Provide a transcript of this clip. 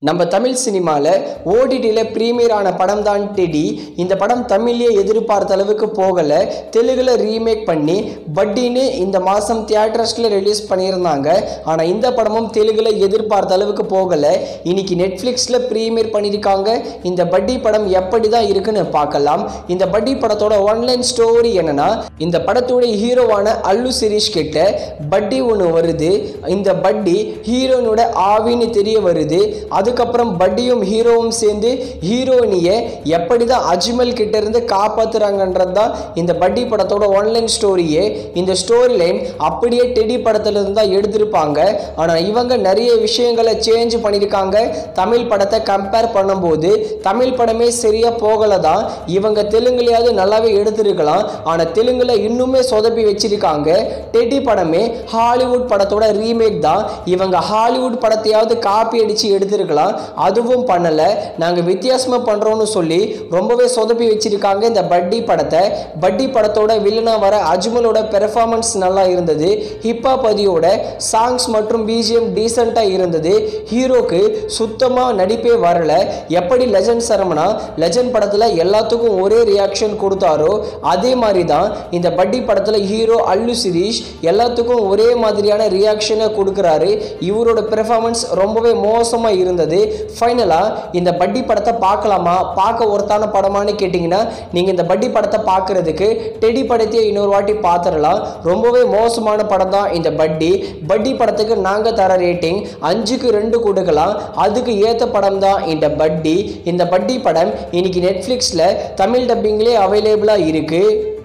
நம்ம தமிழ் சினிமாவில் ஓடிடியில் ப்ரீமியர் ஆன படம் தான் டெடி. இந்த படம் தமிழ்லேயே எதிர்பார்த்த அளவுக்கு போகலை. தெலுங்கில் ரீமேக் பண்ணி பட்டின்னு இந்த மாதம் தியேட்டர்ஸில் ரிலீஸ் பண்ணியிருந்தாங்க. ஆனால் இந்த படமும் தெலுங்கில் எதிர்பார்த்த அளவுக்கு போகலை. இன்னைக்கு நெட்ஃப்ளிக்ஸில் ப்ரீமியர் பண்ணியிருக்காங்க. இந்த பட்டி படம் எப்படி தான் இருக்குன்னு பார்க்கலாம். இந்த பட்டி படத்தோட ஒன்லைன் ஸ்டோரி என்னன்னா, இந்த படத்தோட ஹீரோவான அல்லு சிரீஷ் கிட்ட பட்டி ஒன்று வருது. இந்த பட்டி ஹீரோனோட ஆவின்னு தெரிய வருது. அதுக்கப்புறம் பட்டியும் ஹீரோவும் சேர்ந்து ஹீரோயினியை எப்படி தான் அஜ்மல் கிட்ட இருந்து காப்பாத்துறாங்கன்றது தான் இந்த பட்டி படத்தோட ஒன்லைன் ஸ்டோரியே. இந்த ஸ்டோரி லைன் அப்படியே டெடி படத்துல இருந்து தான் எடுத்திருப்பாங்க. ஆனால் இவங்க நிறைய விஷயங்களை சேஞ்ச் பண்ணியிருக்காங்க. தமிழ் படத்தை கம்பேர் பண்ணும்போது தமிழ் படமே சரியா போகல தான். இவங்க தெலுங்குலையாவது நல்லாவே எடுத்திருக்கலாம். ஆனால் தெலுங்குல இன்னுமே சொதப்பி வச்சிருக்காங்க. டெடி படமே ஹாலிவுட் படத்தோட ரீமேக் தான். இவங்க ஹாலிவுட் படத்தையாவது காப்பி அடிச்சு எடுத்திருக்கலாம். அதுவும் பண்ணல. நாங்க வித்தியாசமா பண்றோம்னு சொல்லி ரொம்பவே சொதப்பி வச்சிருக்காங்க இந்த பட்டி படத்தை. பட்டி படத்தோட வில்லனா வர அஜ்மலோட பெர்ஃபார்மன்ஸ் நல்லா இருந்தது. ஹிப்ஹாப் பதியோட சாங்ஸ் மற்றும் பிஜிஎம் டீசெண்டா இருந்தது. ஹீரோக்கு சுத்தமா நடிப்பே வரல. எப்படி லெஜண்ட் சரவணா லெஜண்ட் படத்துல எல்லாத்துக்கும் ஒரே ரியாக்ஷன் கொடுத்தாரோ அதே மாதிரி தான் இந்த பட்டி படத்துல ஹீரோ அல்லு சிரீஷ் எல்லாத்துக்கும் ஒரே மாதிரியான ரியாக்ஷனை கொடுக்குறாரு. இவரோட பெர்ஃபார்மன்ஸ் ரொம்பவே மோசமா இருந்தது. ஃபைனலா இந்த பட்டி படத்தை பார்க்கலாமா, பார்க்க ஒருத்தான படமானு கேட்டிங்கன்னா நீங்கள் இந்த பட்டி படத்தை பார்க்கறதுக்கு டெடி படத்தையே இன்னொரு வாட்டி பார்த்துடலாம். ரொம்பவே மோசமான படம் தான் இந்த பட்டி. பட்டி படத்துக்கு நாங்கள் தர ரேட்டிங் 5க்கு 2 கொடுக்கலாம். அதுக்கு ஏற்ற படம் தான் இந்த பட்டி. இந்த பட்டி படம் இன்னைக்கு நெட்ஃப்ளிக்ஸில் தமிழ் டப்பிங்லேயே அவைலபிளாக இருக்குது.